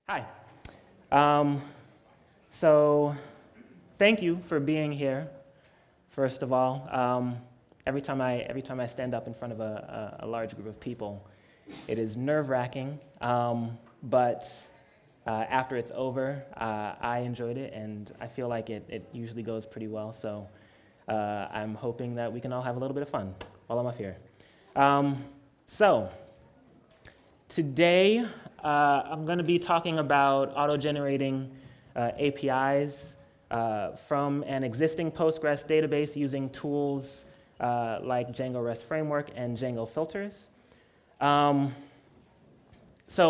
Hi. Um, so thank you for being here, first of all. Every time I stand up in front of a large group of people, it is nerve-wracking, but after it's over, I enjoyed it, and I feel like it usually goes pretty well, so I'm hoping that we can all have a little bit of fun while I'm up here. So today, I'm going to be talking about auto-generating APIs from an existing Postgres database using tools like Django REST Framework and Django Filters. So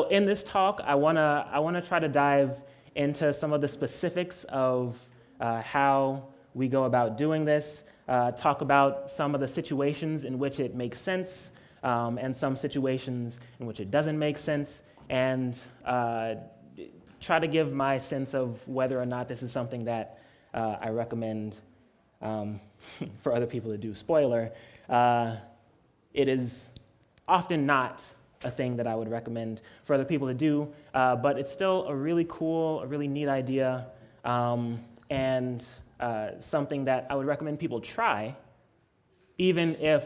in this talk, I want to try to dive into some of the specifics of how we go about doing this, talk about some of the situations in which it makes sense, and some situations in which it doesn't make sense, and try to give my sense of whether or not this is something that I recommend for other people to do. Spoiler, it is often not a thing that I would recommend for other people to do, but it's still a really cool, a really neat idea, and something that I would recommend people try, even if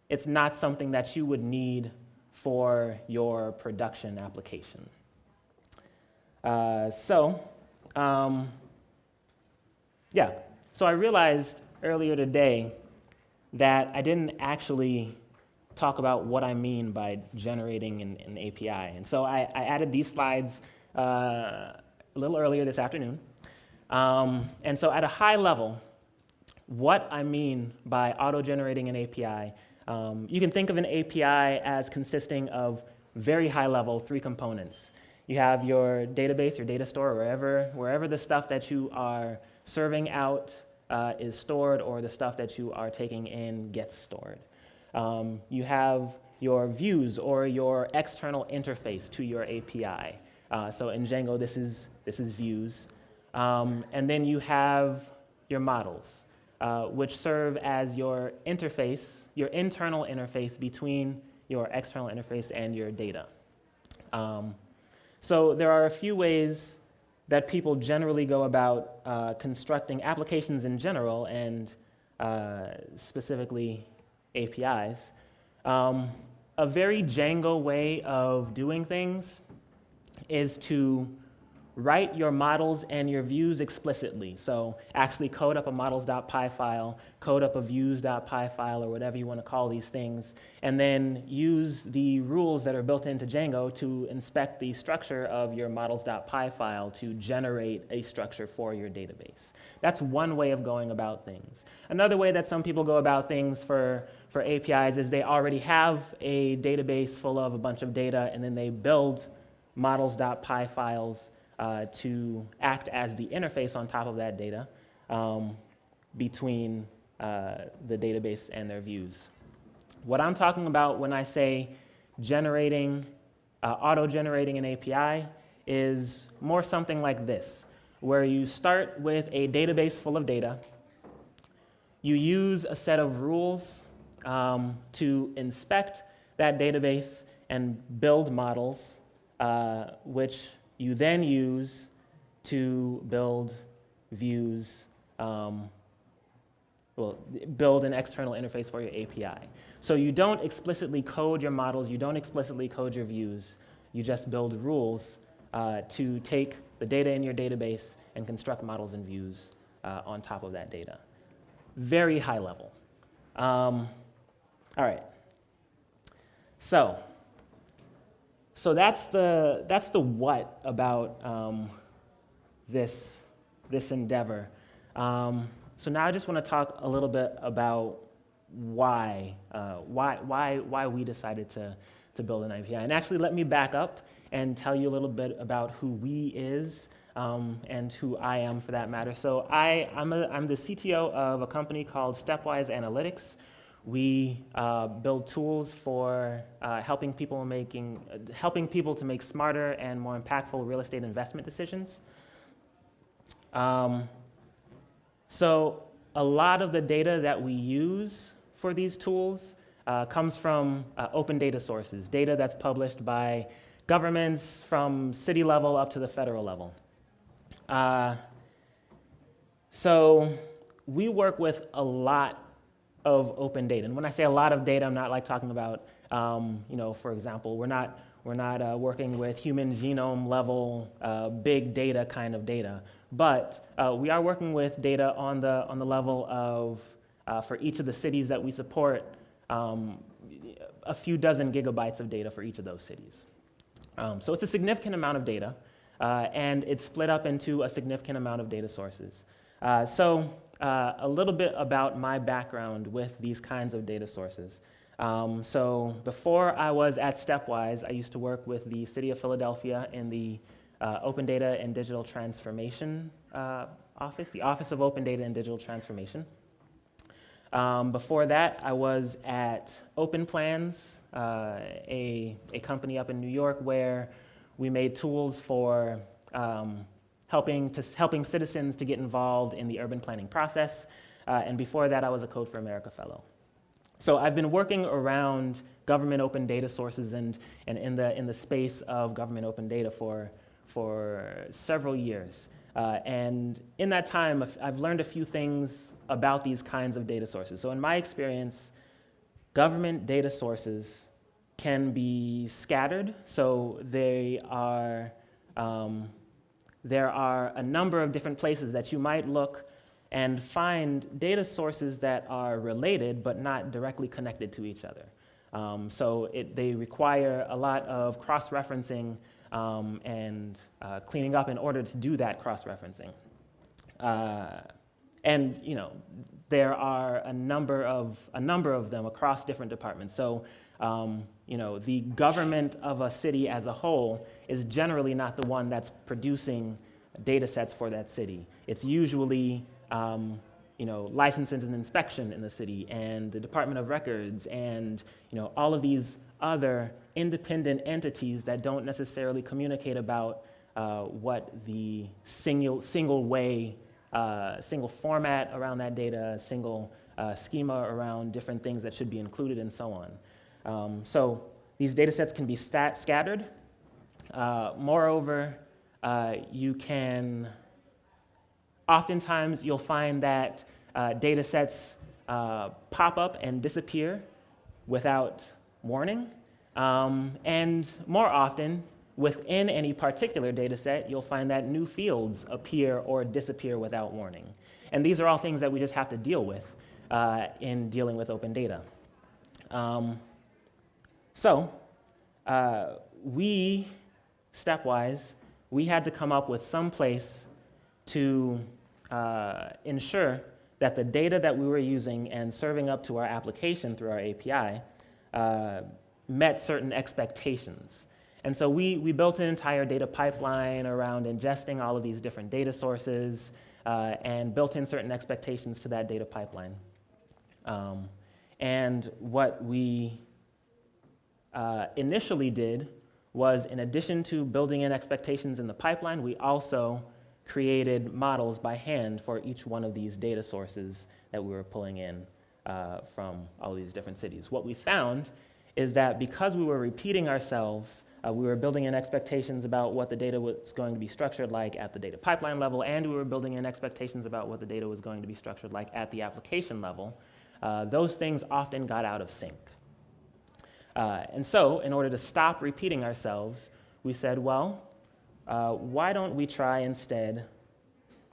it's not something that you would need for your production application. So I realized earlier today that I didn't actually talk about what I mean by generating an API. And so I added these slides a little earlier this afternoon. And so at a high level, what I mean by auto-generating an API, you can think of an API as consisting of very high level 3 components. You have your database, your data store, wherever the stuff that you are serving out is stored, or the stuff that you are taking in gets stored. You have your views, or your external interface to your API. So in Django, this is views. And then you have your models, which serve as your interface, your internal interface between your external interface and your data. So there are a few ways that people generally go about constructing applications in general, and specifically APIs. A very Django way of doing things is to write your models and your views explicitly. So actually code up a models.py file, code up a views.py file, or whatever you want to call these things, and then use the rules that are built into Django to inspect the structure of your models.py file to generate a structure for your database. That's one way of going about things. Another way that some people go about things for APIs is they already have a database full of a bunch of data, and then they build models.py files to act as the interface on top of that data between the database and their views. What I'm talking about when I say auto-generating an API is more something like this, where you start with a database full of data, you use a set of rules to inspect that database and build models, which you then use to build views, build an external interface for your API. So you don't explicitly code your models, you don't explicitly code your views, you just build rules to take the data in your database and construct models and views on top of that data. Very high level. All right. So that's the what about this endeavor. So now I just want to talk a little bit about why we decided to build an API. And actually, let me back up and tell you a little bit about who we is and who I am, for that matter. So I'm the CTO of a company called Stepwise Analytics. We build tools for helping people to make smarter and more impactful real estate investment decisions. So a lot of the data that we use for these tools comes from open data sources, data that's published by governments from city level up to the federal level. So we work with a lot of open data. And when I say a lot of data, I'm not like talking about, for example, we're not working with human genome level, big data kind of data. But we are working with data on the level of, for each of the cities that we support, a few dozen gigabytes of data for each of those cities. So it's a significant amount of data, and it's split up into a significant amount of data sources. A little bit about my background with these kinds of data sources. So before I was at Stepwise, I used to work with the City of Philadelphia in the Open Data and Digital Transformation Office, the Office of Open Data and Digital Transformation. Before that, I was at Open Plans, a company up in New York where we made tools for helping citizens to get involved in the urban planning process. And before that, I was a Code for America Fellow. So I've been working around government open data sources and in the space of government open data for several years. And in that time, I've learned a few things about these kinds of data sources. So in my experience, government data sources can be scattered. So there are a number of different places that you might look and find data sources that are related but not directly connected to each other. So they require a lot of cross-referencing and cleaning up in order to do that cross-referencing. And there are a number of them across different departments. So the government of a city as a whole is generally not the one that's producing data sets for that city. It's usually licenses and inspection in the city and the Department of Records and all of these other independent entities that don't necessarily communicate about what the single format around that data, single schema around different things that should be included and so on. So these data sets can be scattered. Moreover, oftentimes you'll find that data sets pop up and disappear without warning. And more often, within any particular data set, you'll find that new fields appear or disappear without warning. And these are all things that we just have to deal with in dealing with open data. We, Stepwise, we had to come up with some place to ensure that the data that we were using and serving up to our application through our API met certain expectations. And so we built an entire data pipeline around ingesting all of these different data sources and built in certain expectations to that data pipeline. And what we initially did was, in addition to building in expectations in the pipeline, we also created models by hand for each one of these data sources that we were pulling in from all these different cities. What we found is that because we were repeating ourselves, we were building in expectations about what the data was going to be structured like at the data pipeline level, and we were building in expectations about what the data was going to be structured like at the application level. Those things often got out of sync. And so, in order to stop repeating ourselves, we said, well, why don't we try instead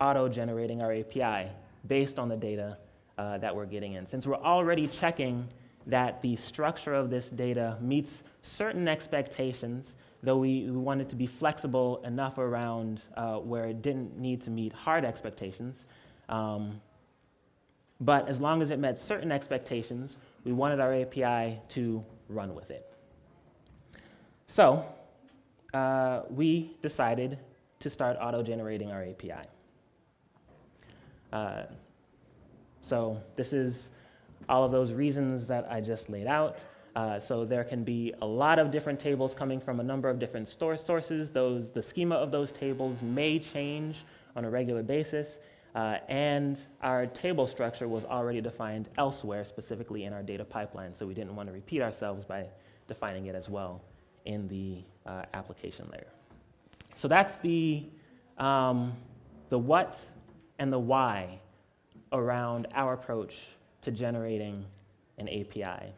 auto-generating our API based on the data that we're getting in? Since we're already checking that the structure of this data meets certain expectations, though we wanted to be flexible enough around where it didn't need to meet hard expectations. But as long as it met certain expectations, we wanted our API to run with it. So we decided to start auto-generating our API. So this is all of those reasons that I just laid out. So there can be a lot of different tables coming from a number of different sources. The schema of those tables may change on a regular basis. And our table structure was already defined elsewhere, specifically in our data pipeline. So we didn't want to repeat ourselves by defining it as well in the application layer. So that's the what and the why around our approach to generating an API.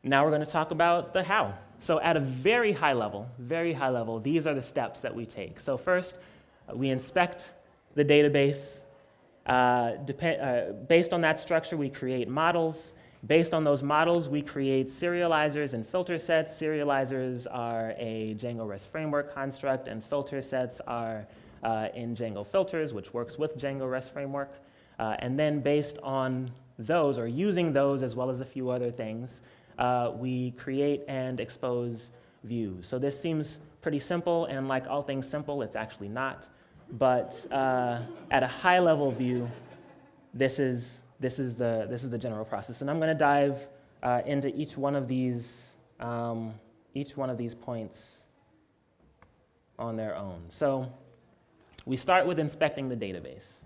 Now we're going to talk about the how. So at a very high level, these are the steps that we take. So first, we inspect the database. Based on that structure, we create models. Based on those models, we create serializers and filter sets. Serializers are a Django REST framework construct, and filter sets are in Django Filters, which works with Django REST framework. And then based on those, or using those as well as a few other things, we create and expose views. So this seems pretty simple, and like all things simple, it's actually not. But at a high-level view, this is the general process, and I'm going to dive into each one of these points on their own. So we start with inspecting the database,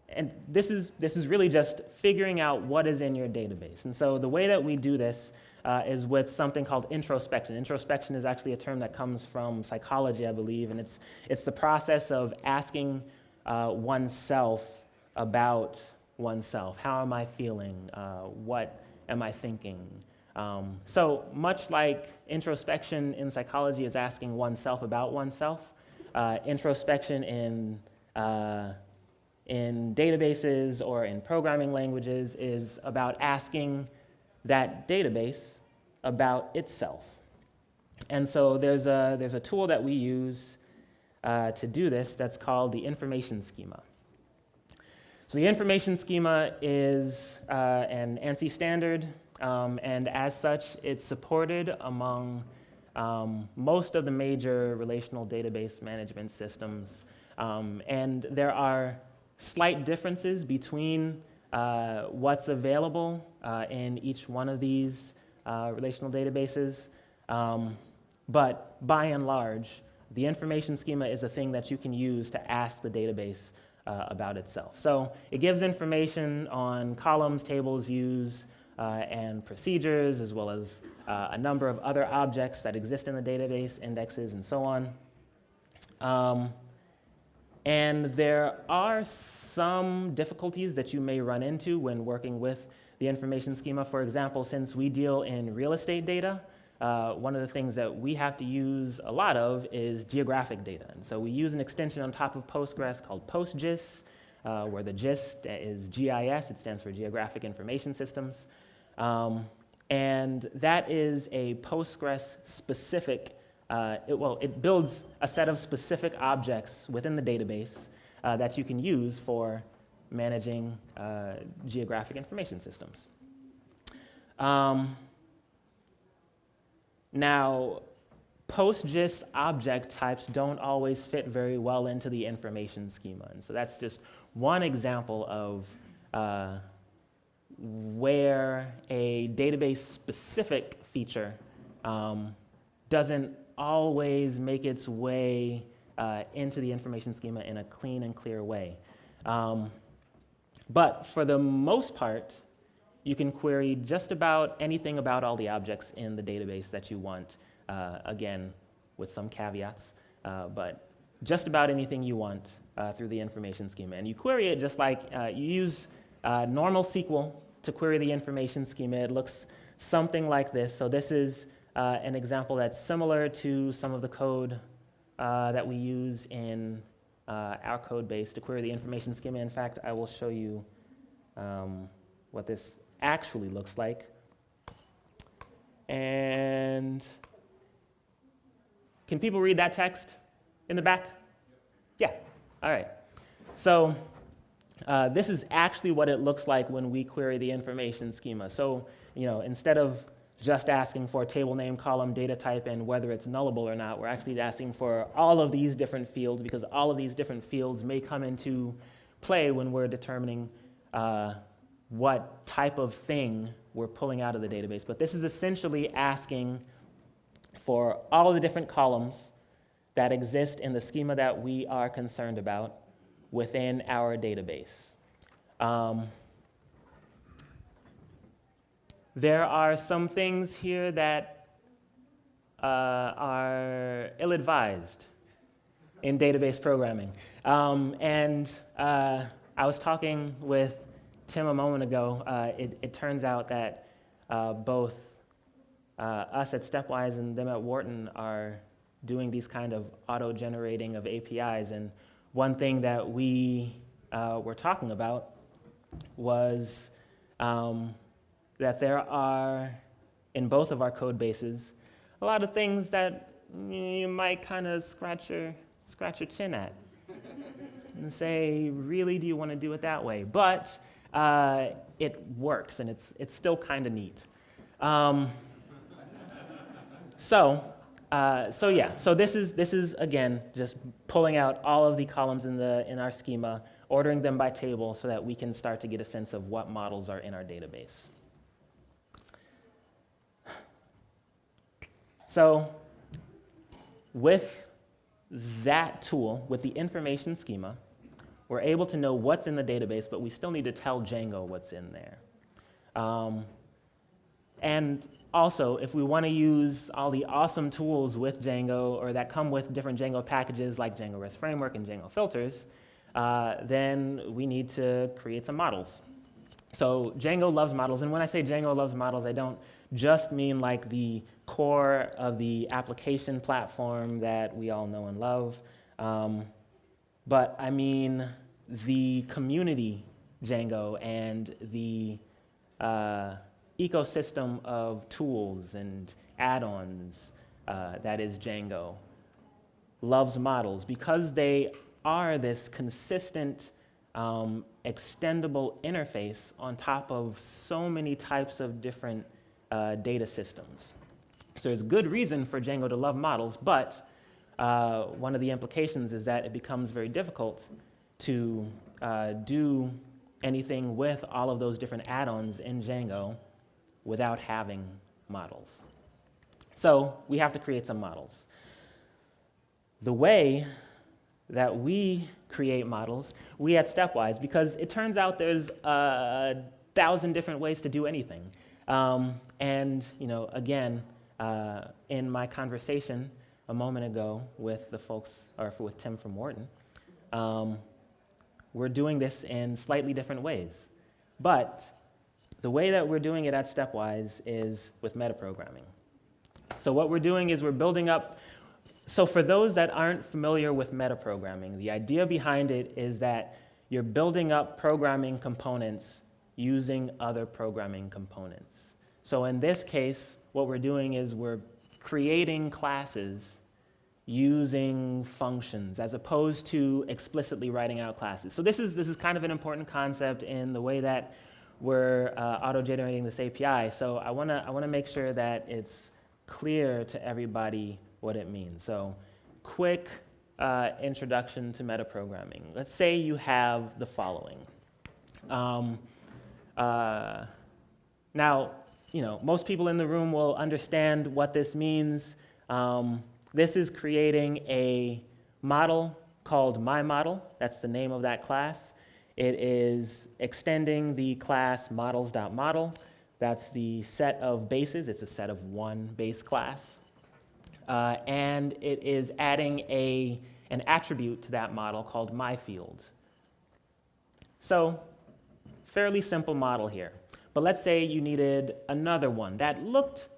and this is really just figuring out what is in your database. And so the way that we do this is with something called introspection. Introspection is actually a term that comes from psychology, I believe, and it's the process of asking oneself about oneself. How am I feeling? What am I thinking? So much like introspection in psychology is asking oneself about oneself, introspection in databases or in programming languages is about asking that database about itself. And so there's a tool that we use to do this that's called the information schema. So the information schema is an ANSI standard, and as such, it's supported among most of the major relational database management systems. And there are slight differences between what's available in each one of these relational databases. But by and large, the information schema is a thing that you can use to ask the database about itself. So it gives information on columns, tables, views, and procedures, as well as a number of other objects that exist in the database, indexes, and so on. And there are some difficulties that you may run into when working with the information schema. For example, since we deal in real estate data, one of the things that we have to use a lot of is geographic data. And so we use an extension on top of Postgres called PostGIS, where the GIS is GIS. It stands for Geographic Information Systems. And that is a Postgres-specific, it builds a set of specific objects within the database that you can use for managing geographic information systems. Now, PostGIS object types don't always fit very well into the information schema. And so that's just one example of where a database-specific feature doesn't always make its way into the information schema in a clean and clear way. But for the most part, you can query just about anything about all the objects in the database that you want, again, with some caveats, but just about anything you want through the information schema. And you query it just like you use normal SQL to query the information schema. It looks something like this. So this is an example that's similar to some of the code that we use in our code base to query the information schema. In fact, I will show you what this actually looks like. And can people read that text in the back? Yeah, all right. So this is actually what it looks like when we query the information schema. So, instead of just asking for table name, column, data type, and whether it's nullable or not, we're actually asking for all of these different fields, because all of these different fields may come into play when we're determining what type of thing we're pulling out of the database. But this is essentially asking for all of the different columns that exist in the schema that we are concerned about within our database. There are some things here that are ill-advised in database programming. I was talking with Tim a moment ago. It turns out that both us at Stepwise and them at Wharton are doing these kind of auto-generating of APIs. And one thing that we were talking about was that there are, in both of our code bases, a lot of things that you might kind of scratch your chin at and say, really, do you want to do it that way? But it works, and it's still kind of neat. So this is again just pulling out all of the columns in our schema, ordering them by table so that we can start to get a sense of what models are in our database. So with that tool, with the information schema, we're able to know what's in the database, but we still need to tell Django what's in there. And also, if we want to use all the awesome tools with Django or that come with different Django packages like Django REST Framework and Django Filters, then we need to create some models. So Django loves models, and when I say Django loves models, I don't just mean like the core of the application platform that we all know and love, but I mean the community Django and the ecosystem of tools and add-ons that is Django loves models because they are this consistent extendable interface on top of so many types of different data systems. So there's good reason for Django to love models, but one of the implications is that it becomes very difficult to do anything with all of those different add-ons in Django without having models. So we have to create some models. The way that we create models, we at Stepwise, because it turns out there's 1,000 different ways to do anything. And again, in my conversation a moment ago with the folks, or with Tim from Wharton, we're doing this in slightly different ways. But the way that we're doing it at Stepwise is with metaprogramming. So what we're doing is we're building up. So for those that aren't familiar with metaprogramming, the idea behind it is that you're building up programming components using other programming components. So in this case, what we're doing is we're creating classes using functions as opposed to explicitly writing out classes. So this is kind of an important concept in the way that we're auto-generating this API. So I want to make sure that it's clear to everybody what it means. So quick introduction to metaprogramming. Let's say you have the following. Now, most people in the room will understand what this means. This is creating a model called myModel. That's the name of that class. It is extending the class models.model. That's the set of bases. It's a set of one base class. And it is adding an attribute to that model called myField. So fairly simple model here. But let's say you needed another one that looked,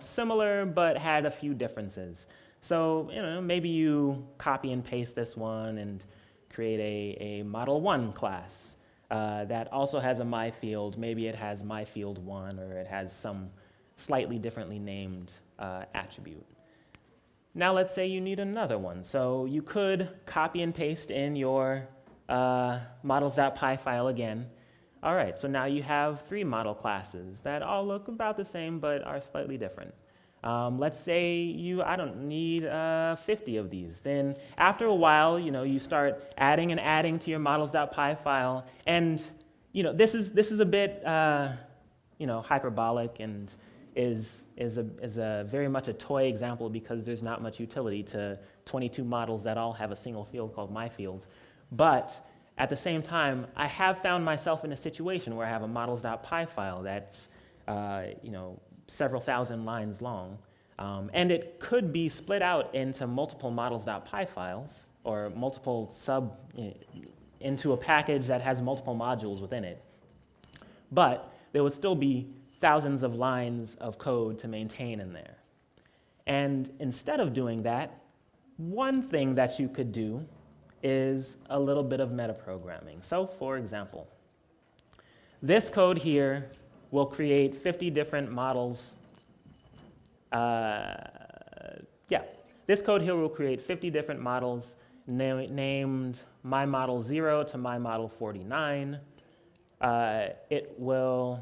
similar but had a few differences. So, maybe you copy and paste this one and create a model1 class that also has a myField. Maybe it has myField1 or it has some slightly differently named attribute. Now let's say you need another one. So you could copy and paste in your models.py file again. All right, so now you have 3 model classes that all look about the same but are slightly different. Let's say I don't need 50 of these. Then after a while, you start adding and adding to your models.py file. And this is a bit hyperbolic and is a very much a toy example because there's not much utility to 22 models that all have a single field called myField. But at the same time, I have found myself in a situation where I have a models.py file that's several thousand lines long. And it could be split out into multiple models.py files, or multiple into a package that has multiple modules within it. But there would still be thousands of lines of code to maintain in there. And instead of doing that, one thing that you could do is a little bit of metaprogramming. So for example, this code here will create 50 different models. This code here will create 50 different models named my model 0 to my model 49. It will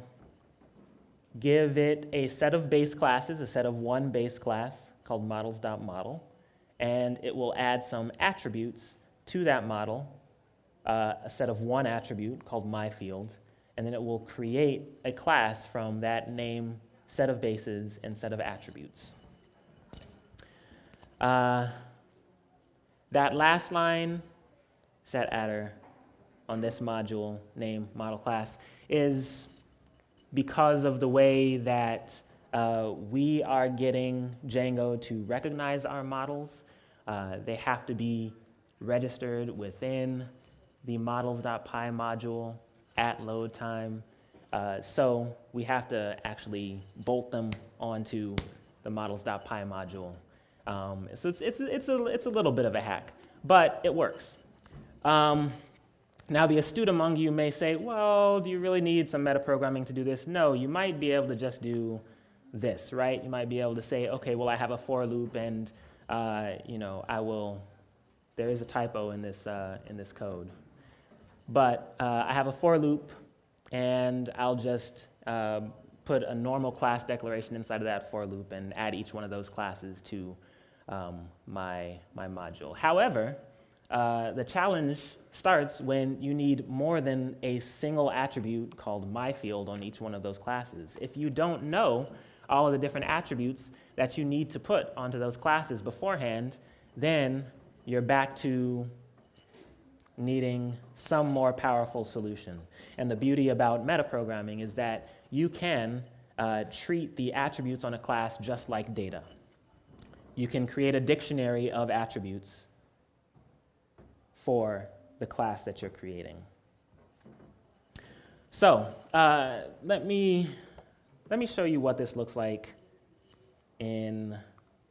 give it a set of base classes, a set of one base class called models.model, and it will add some attributes to that model, a set of one attribute called myField, and then it will create a class from that name, set of bases, and set of attributes. That last line, set attr on this module, name model class, is because of the way that we are getting Django to recognize our models. They have to be registered within the models.py module at load time. So we have to actually bolt them onto the models.py module. So it's a little bit of a hack, but it works. Now the astute among you may say, well, do you really need some metaprogramming to do this? No, you might be able to just do this, right? You might be able to say, okay, well, I have a for loop, and there is a typo in this code. But I have a for loop, and I'll just put a normal class declaration inside of that for loop and add each one of those classes to my module. However, the challenge starts when you need more than a single attribute called myField on each one of those classes. If you don't know all of the different attributes that you need to put onto those classes beforehand, then you're back to needing some more powerful solution. And the beauty about metaprogramming is that you can treat the attributes on a class just like data. You can create a dictionary of attributes for the class that you're creating. So let me show you what this looks like in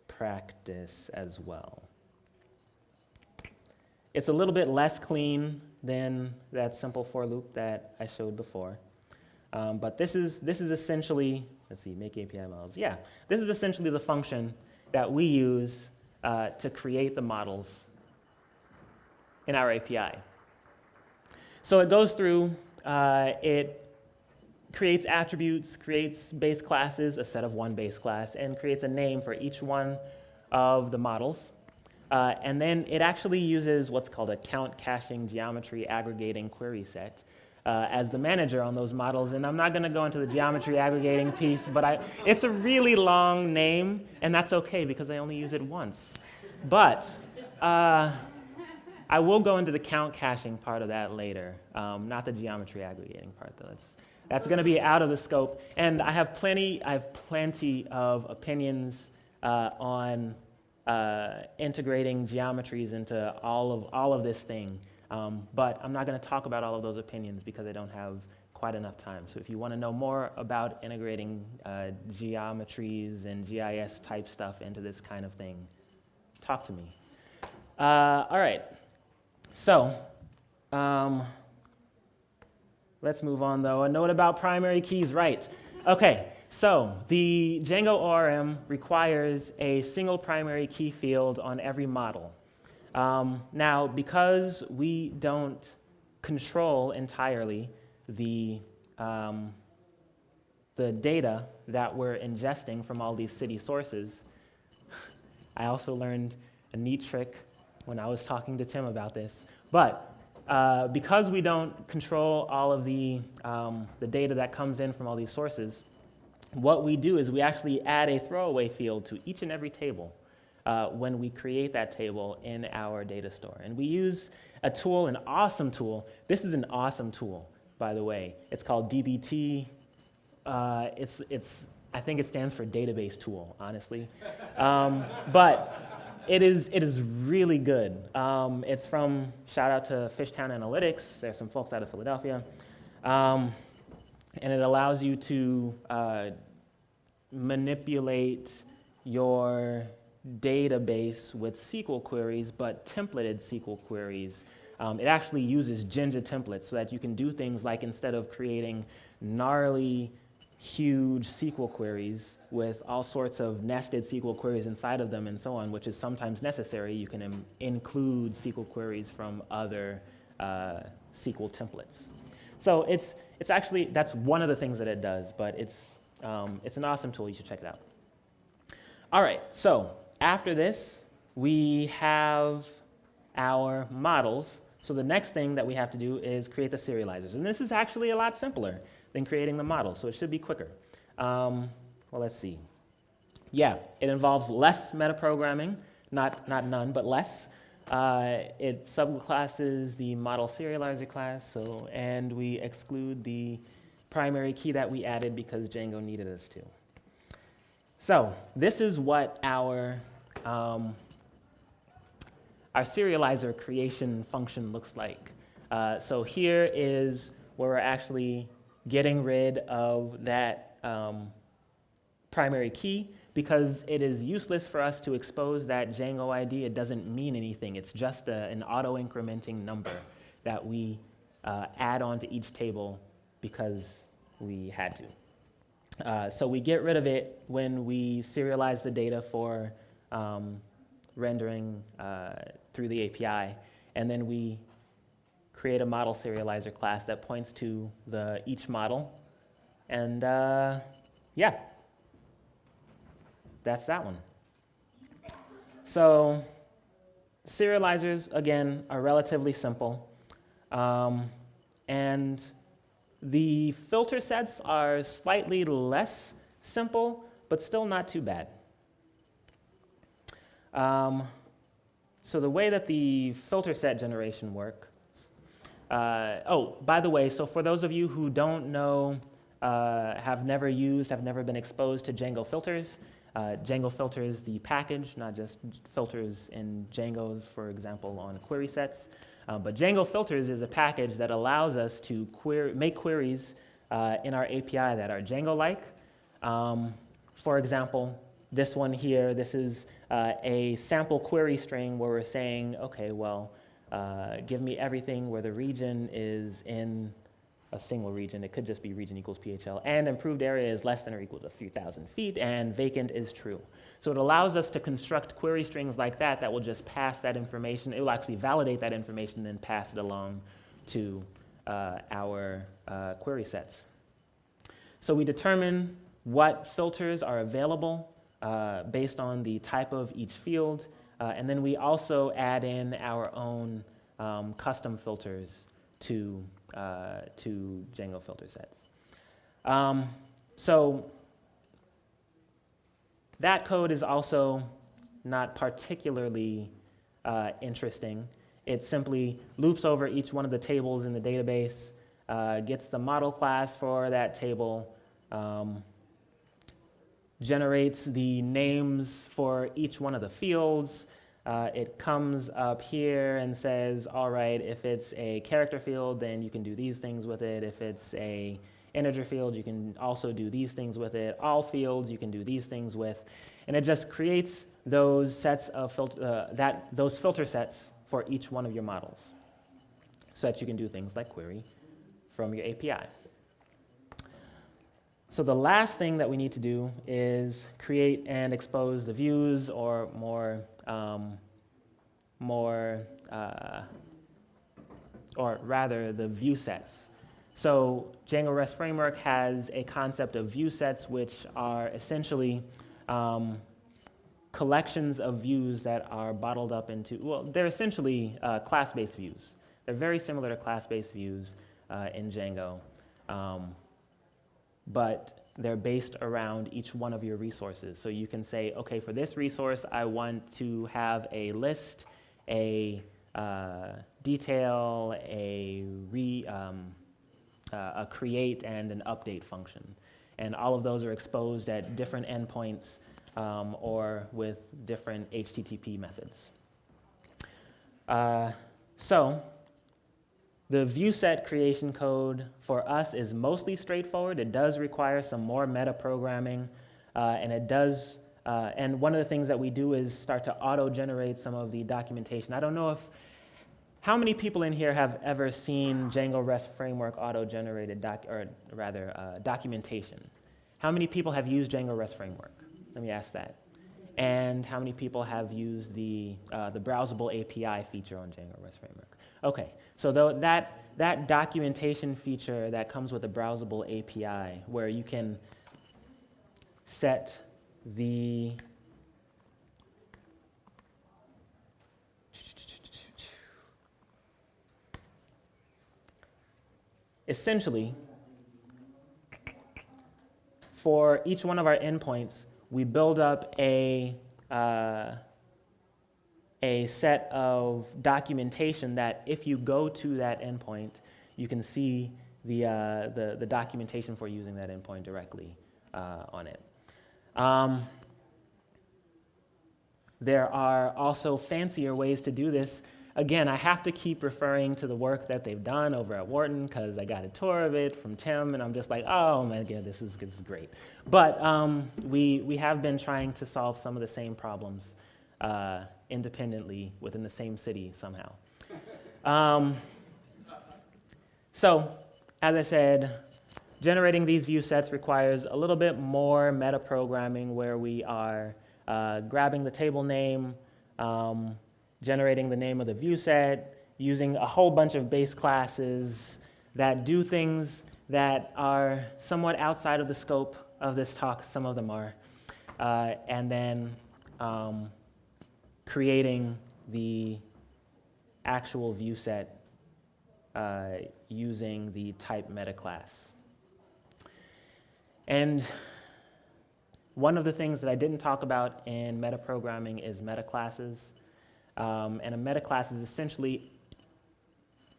practice as well. It's a little bit less clean than that simple for loop that I showed before. But this is essentially, let's see, make API models. Yeah, this is essentially the function that we use to create the models in our API. So it goes through, it creates attributes, creates base classes, a set of one base class, and creates a name for each one of the models. And then it actually uses what's called a count caching geometry aggregating query set as the manager on those models. And I'm not going to go into the geometry aggregating piece, but it's a really long name, and that's okay because I only use it once. But I will go into the count caching part of that later, not the geometry aggregating part, though. That's going to be out of the scope. And I have plenty of opinions on integrating geometries into all of this thing. But I'm not going to talk about all of those opinions because I don't have quite enough time. So if you want to know more about integrating geometries and GIS type stuff into this kind of thing, talk to me. All right. So let's move on, though. A note about primary keys, right. OK, so the Django ORM requires a single primary key field on every model. Now, because we don't control entirely the data that we're ingesting from all these city sources, I also learned a neat trick when I was talking to Tim about this. But because we don't control all of the data that comes in from all these sources, what we do is we actually add a throwaway field to each and every table when we create that table in our data store. And we use a tool, an awesome tool. This is an awesome tool, by the way. It's called dbt I think it stands for database tool, honestly. But it is really good. It's from, shout out to Fishtown Analytics. There's some folks out of Philadelphia. And it allows you to manipulate your database with SQL queries, but templated SQL queries. It actually uses Jinja templates so that you can do things like, instead of creating gnarly, huge SQL queries with all sorts of nested SQL queries inside of them and so on, which is sometimes necessary, you can include SQL queries from other SQL templates. So it's actually, that's one of the things that it does, but it's an awesome tool. You should check it out. All right, so after this, we have our models. So the next thing that we have to do is create the serializers. And this is actually a lot simpler than creating the model, so it should be quicker. Well, let's see. Yeah, it involves less metaprogramming, not none, but less. It subclasses the model serializer class, and we exclude the primary key that we added because Django needed us to. So this is what our serializer creation function looks like. So here is where we're actually getting rid of that primary key, because it is useless for us to expose that Django ID. It doesn't mean anything. It's just an auto-incrementing number that we add onto each table because we had to. So we get rid of it when we serialize the data for rendering through the API, and then we create a model serializer class that points to each model, and yeah, that's that one. So serializers, again, are relatively simple, and the filter sets are slightly less simple, but still not too bad. So the way that the filter set generation works, oh, by the way, so for those of you who don't know, have never been exposed to Django Filters, Django Filters, the package, not just filters in Django's, for example, on query sets. But Django Filters is a package that allows us to make queries in our API that are Django-like. For example, this one here, this is a sample query string where we're saying, okay, well, give me everything where the region is in a single region. It could just be region equals PHL, and improved area is less than or equal to 3,000 feet, and vacant is true. So it allows us to construct query strings like that will just pass that information. It will actually validate that information and then pass it along to our query sets. So we determine what filters are available based on the type of each field, and then we also add in our own custom filters to Django filter sets. So that code is also not particularly interesting. It simply loops over each one of the tables in the database, gets the model class for that table, generates the names for each one of the fields. It comes up here and says, all right, if it's a character field, then you can do these things with it. If it's a integer field, you can also do these things with it. All fields, you can do these things with. And it just creates those sets of those filter sets for each one of your models, so that you can do things like query from your API. So the last thing that we need to do is create and expose the views, or or rather the view sets. So Django REST Framework has a concept of view sets, which are essentially collections of views that are bottled up into, well, they're essentially class-based views. They're very similar to class-based views in Django, but they're based around each one of your resources. So you can say, okay, for this resource, I want to have a list, a detail, a create, and an update function. And all of those are exposed at different endpoints or with different HTTP methods. So the view set creation code for us is mostly straightforward. It does require some more meta programming, and it does. And one of the things that we do is start to auto-generate some of the documentation. I don't know how many people in here have ever seen Django REST Framework auto-generated documentation? How many people have used Django REST Framework? Let me ask that. And how many people have used the browsable API feature on Django REST Framework? Okay, so that documentation feature that comes with a browsable API, where you can set the essentially, for each one of our endpoints, we build up a set of documentation that if you go to that endpoint, you can see the documentation for using that endpoint directly on it. There are also fancier ways to do this. Again, I have to keep referring to the work that they've done over at Wharton because I got a tour of it from Tim, and I'm just like, oh my God, this is great. But we have been trying to solve some of the same problems independently within the same city somehow. So, as I said, generating these view sets requires a little bit more meta programming where we are grabbing the table name, generating the name of the view set, using a whole bunch of base classes that do things that are somewhat outside of the scope of this talk. Some of them are. And then creating the actual view set using the type meta class. And one of the things that I didn't talk about in meta programming is meta classes. And a meta class is essentially,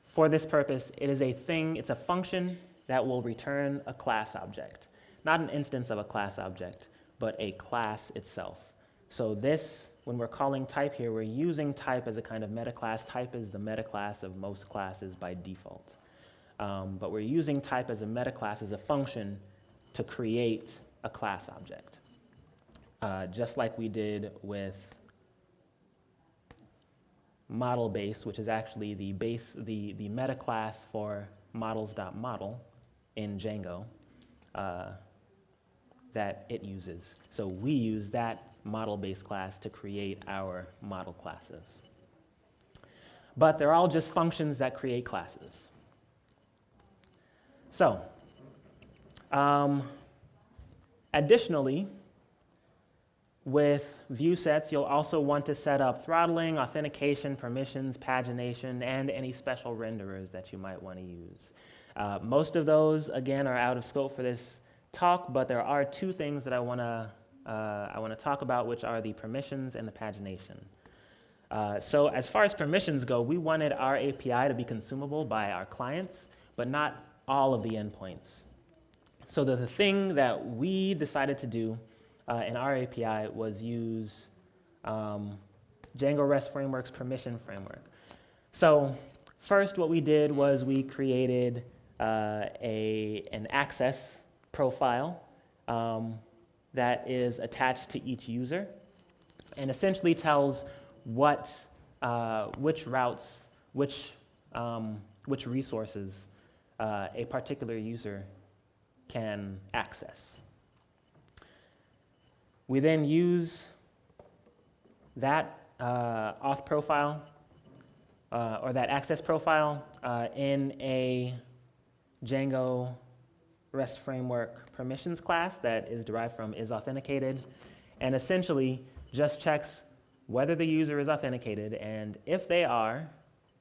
for this purpose, it is a thing, it's a function that will return a class object. Not an instance of a class object, but a class itself. So this, when we're calling type here, we're using type as a kind of meta class. Type is the meta class of most classes by default. But we're using type as a meta class, as a function, to create a class object. Just like we did with model base, which is actually the base, the meta class for models.model in Django that it uses. So we use that model base class to create our model classes. But they're all just functions that create classes. So, additionally, with view sets, you'll also want to set up throttling, authentication, permissions, pagination, and any special renderers that you might want to use. Most of those, again, are out of scope for this talk, but there are two things that I want to talk about, which are the permissions and the pagination. So as far as permissions go, we wanted our API to be consumable by our clients, but not all of the endpoints. So the thing that we decided to do in our API was use Django REST Framework's permission framework. So first what we did was we created an access profile that is attached to each user and essentially tells which routes, which resources a particular user can access. We then use that auth profile or that access profile in a Django REST Framework permissions class that is derived from isAuthenticated, and essentially just checks whether the user is authenticated, and if they are,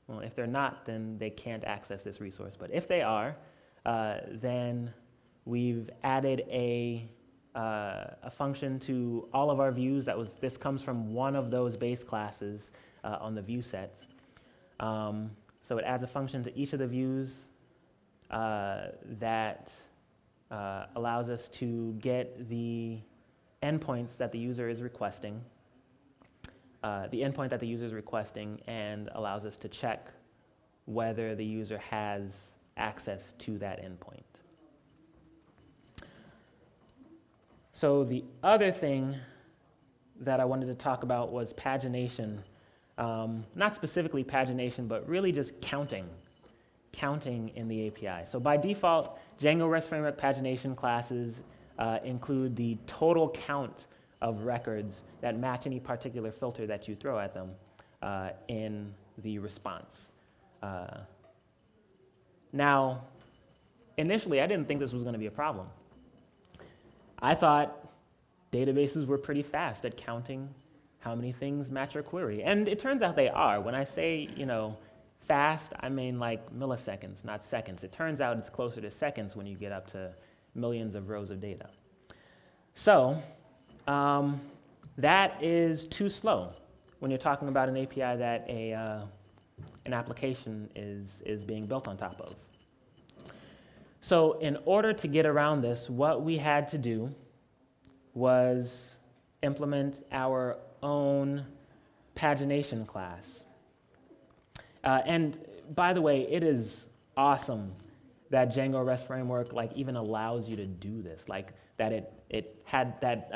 well, if they're not, then they can't access this resource. But if they are, then we've added a function to all of our views. This comes from one of those base classes on the view sets. So it adds a function to each of the views that allows us to get the endpoints that the user is requesting, and allows us to check whether the user has access to that endpoint. So the other thing that I wanted to talk about was pagination. Not specifically pagination, but really just counting in the API. So by default, Django REST Framework pagination classes include the total count of records that match any particular filter that you throw at them in the response. Now, initially, I didn't think this was going to be a problem. I thought databases were pretty fast at counting how many things match your query. And it turns out they are. When I say, fast, I mean like milliseconds, not seconds. It turns out it's closer to seconds when you get up to millions of rows of data. So that is too slow when you're talking about an API that an application is being built on top of. So in order to get around this, what we had to do was implement our own pagination class. And by the way, it is awesome that Django REST Framework even allows you to do this. That it had that,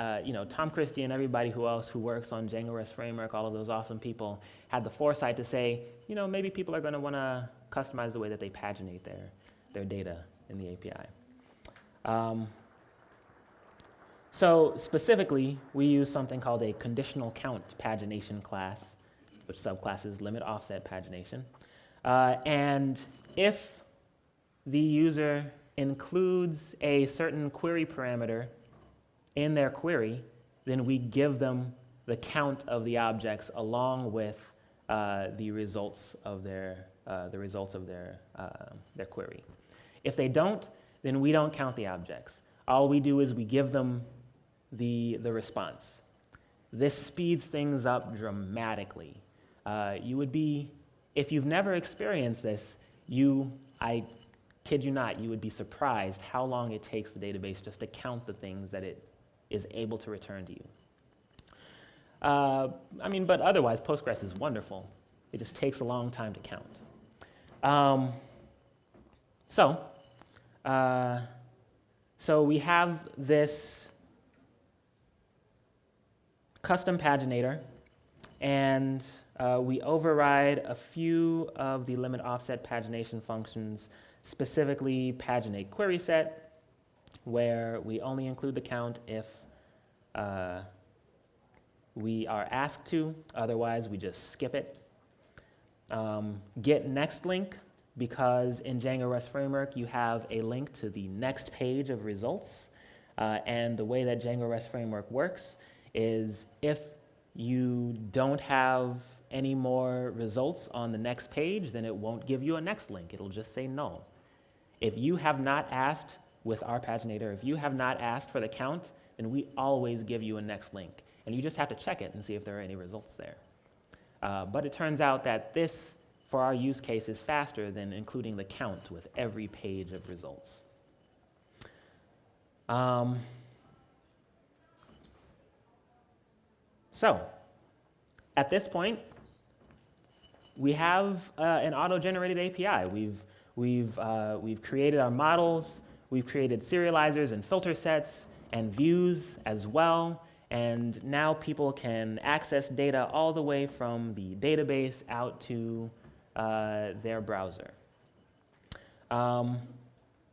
Tom Christie and everybody else who works on Django REST Framework, all of those awesome people, had the foresight to say, maybe people are going to want to customize the way that they paginate their data in the API. So specifically, we use something called a conditional count pagination class, which subclasses limit offset pagination. And if the user includes a certain query parameter in their query, then we give them the count of the objects along with the results of their query. If they don't, then we don't count the objects. All we do is we give them the response. This speeds things up dramatically. If you've never experienced this, I kid you not, you would be surprised how long it takes the database just to count the things that it is able to return to you. But otherwise, Postgres is wonderful. It just takes a long time to count. So we have this custom paginator, and we override a few of the limit offset pagination functions, specifically paginate query set, where we only include the count if we are asked to, otherwise we just skip it. Get next link, because in Django REST Framework you have a link to the next page of results, and the way that Django REST Framework works is if you don't have any more results on the next page, then it won't give you a next link. It'll just say null. If you have not asked with our paginator, if you have not asked for the count, then we always give you a next link. And you just have to check it and see if there are any results there. But it turns out that this, for our use case, is faster than including the count with every page of results. So at this point, we have an auto-generated API. We've created our models. We've created serializers and filter sets and views as well. And now people can access data all the way from the database out to their browser.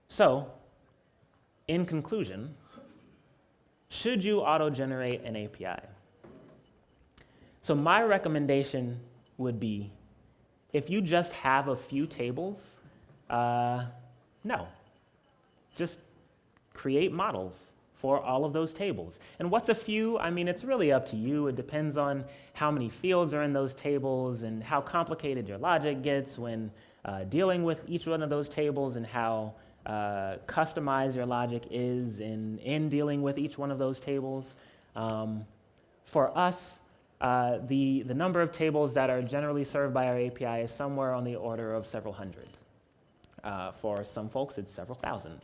So, in conclusion, should you auto-generate an API? So my recommendation would be, if you just have a few tables, no. Just create models for all of those tables. And what's a few? It's really up to you. It depends on how many fields are in those tables and how complicated your logic gets when dealing with each one of those tables, and how customized your logic is in dealing with each one of those tables. For us, the number of tables that are generally served by our API is somewhere on the order of several hundred. For some folks, it's several thousand.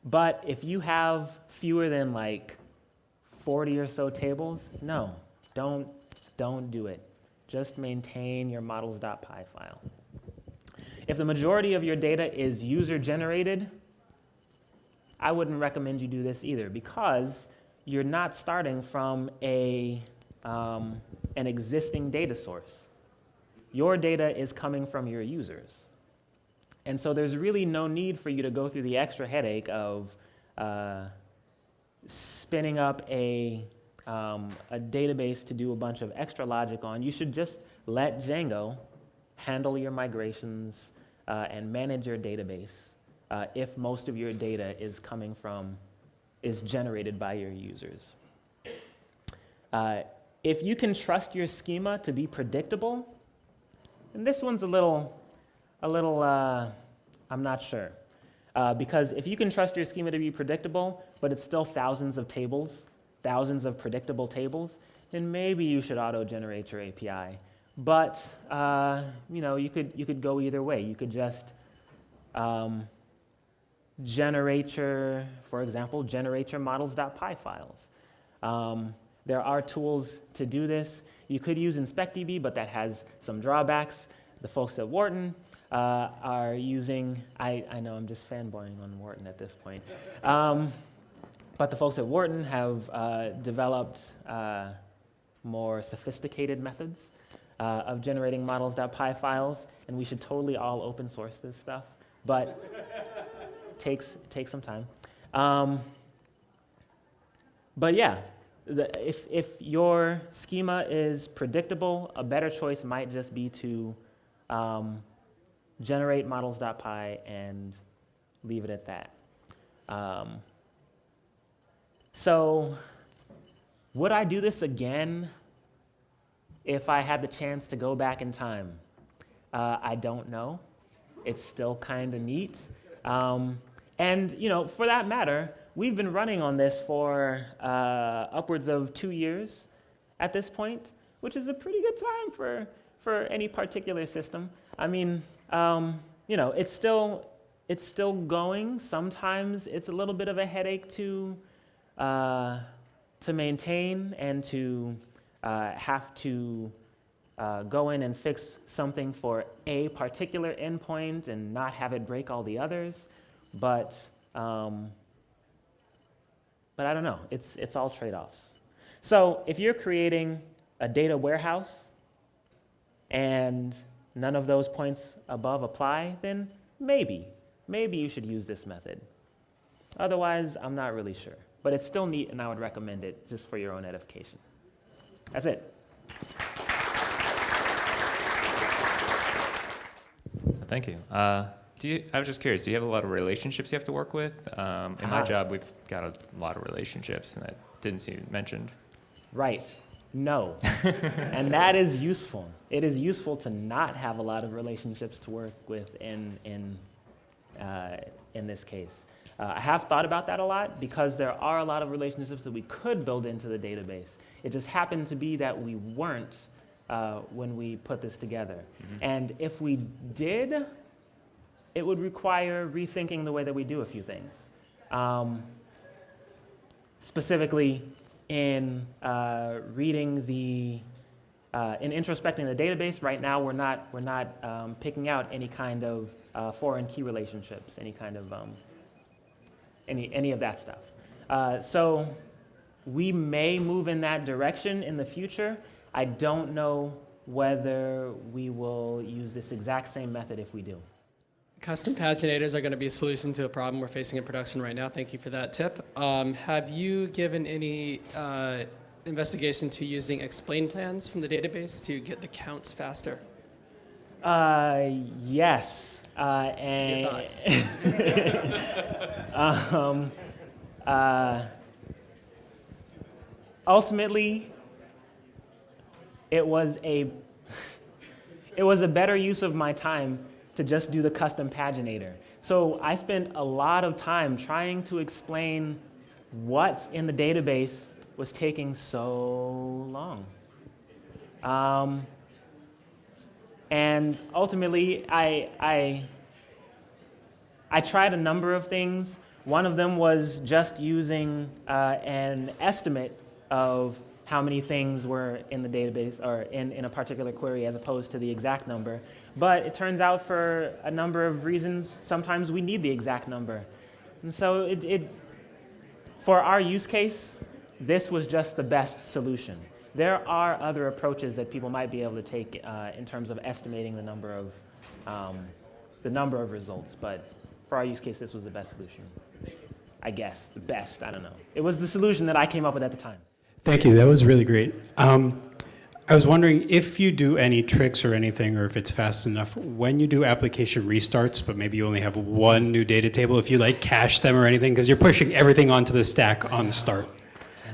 But if you have fewer than like 40 or so tables, no, don't do it. Just maintain your models.py file. If the majority of your data is user-generated, I wouldn't recommend you do this either, because you're not starting from an existing data source. Your data is coming from your users. And so there's really no need for you to go through the extra headache of spinning up a database to do a bunch of extra logic on. You should just let Django handle your migrations and manage your database if most of your data is generated by your users. If you can trust your schema to be predictable, and this one's a little I'm not sure. Because if you can trust your schema to be predictable, but it's still thousands of tables, thousands of predictable tables, then maybe you should auto-generate your API. But you could go either way. You could just generate your models.py files. There are tools to do this. You could use InspectDB, but that has some drawbacks. The folks at Wharton are using, I know I'm just fanboying on Wharton at this point, but the folks at Wharton have developed more sophisticated methods of generating models.py files, and we should totally all open source this stuff, but it takes some time. But yeah, if your schema is predictable, a better choice might just be to generate models.py and leave it at that. So would I do this again if I had the chance to go back in time? I don't know. It's still kind of neat. And for that matter, we've been running on this for upwards of 2 years at this point, which is a pretty good time for any particular system. I mean, it's still going. Sometimes it's a little bit of a headache to maintain and to have to go in and fix something for a particular endpoint and not have it break all the others. But I don't know. It's all trade-offs. So if you're creating a data warehouse and none of those points above apply, then maybe you should use this method. Otherwise, I'm not really sure. But it's still neat, and I would recommend it just for your own edification. That's it. Thank you. I was just curious, do you have a lot of relationships you have to work with? In my job, we've got a lot of relationships, and that didn't seem mentioned. Right. No. And that is useful. It is useful to not have a lot of relationships to work with in this case. I have thought about that a lot because there are a lot of relationships that we could build into the database. It just happened to be that we weren't when we put this together. Mm-hmm. And if we did, it would require rethinking the way that we do a few things. Specifically, in reading in introspecting the database, right now we're not picking out any kind of foreign key relationships, any kind of any of that stuff. So we may move in that direction in the future. I don't know whether we will use this exact same method if we do. Custom paginators are going to be a solution to a problem we're facing in production right now. Thank you for that tip. Have you given any investigation to using explain plans from the database to get the counts faster? Yes. Your thoughts? Ultimately, it was a better use of my time to just do the custom paginator. So I spent a lot of time trying to explain what in the database was taking so long. And ultimately, I tried a number of things. One of them was just using an estimate of how many things were in the database or in a particular query as opposed to the exact number. But it turns out for a number of reasons, sometimes we need the exact number. And so for our use case, this was just the best solution. There are other approaches that people might be able to take in terms of estimating the number of results, but for our use case, this was the best solution. I guess, the best, I don't know. It was the solution that I came up with at the time. Thank you, that was really great. I was wondering if you do any tricks or anything, or if it's fast enough, when you do application restarts, but maybe you only have one new data table, if you like cache them or anything, because you're pushing everything onto the stack on start. I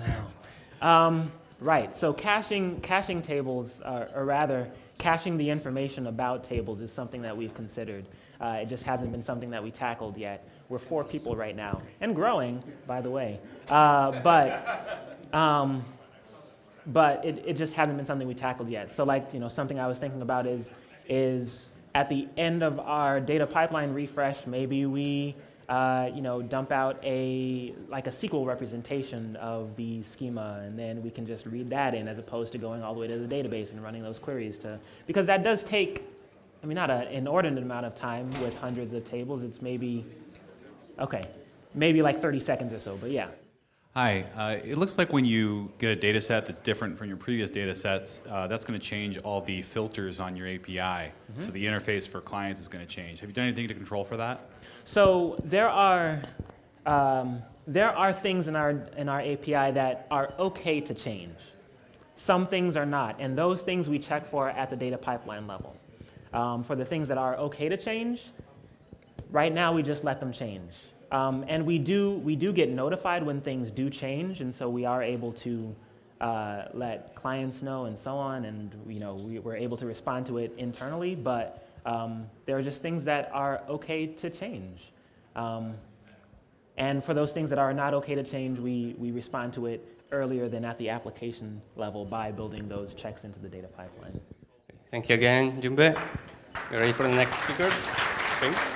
know. Right, so caching tables, or rather, caching the information about tables is something that we've considered. It just hasn't been something that we tackled yet. We're 4 people right now, and growing, by the way. But it just hasn't been something we tackled yet. So like, something I was thinking about is at the end of our data pipeline refresh, maybe we dump out a SQL representation of the schema, and then we can just read that in as opposed to going all the way to the database and running those queries because that does take, not an inordinate amount of time with hundreds of tables. It's maybe like 30 seconds or so, but yeah. Hi, it looks like when you get a data set that's different from your previous data sets, that's going to change all the filters on your API. Mm-hmm. So the interface for clients is going to change. Have you done anything to control for that? So there are things in our API that are okay to change. Some things are not, and those things we check for at the data pipeline level. For the things that are okay to change, right now we just let them change. And we do get notified when things do change, and so we are able to let clients know and so on, and we're able to respond to it internally, but there are just things that are okay to change. And for those things that are not okay to change, we respond to it earlier than at the application level by building those checks into the data pipeline. Thank you again, Mjumbe. You're ready for the next speaker? Okay.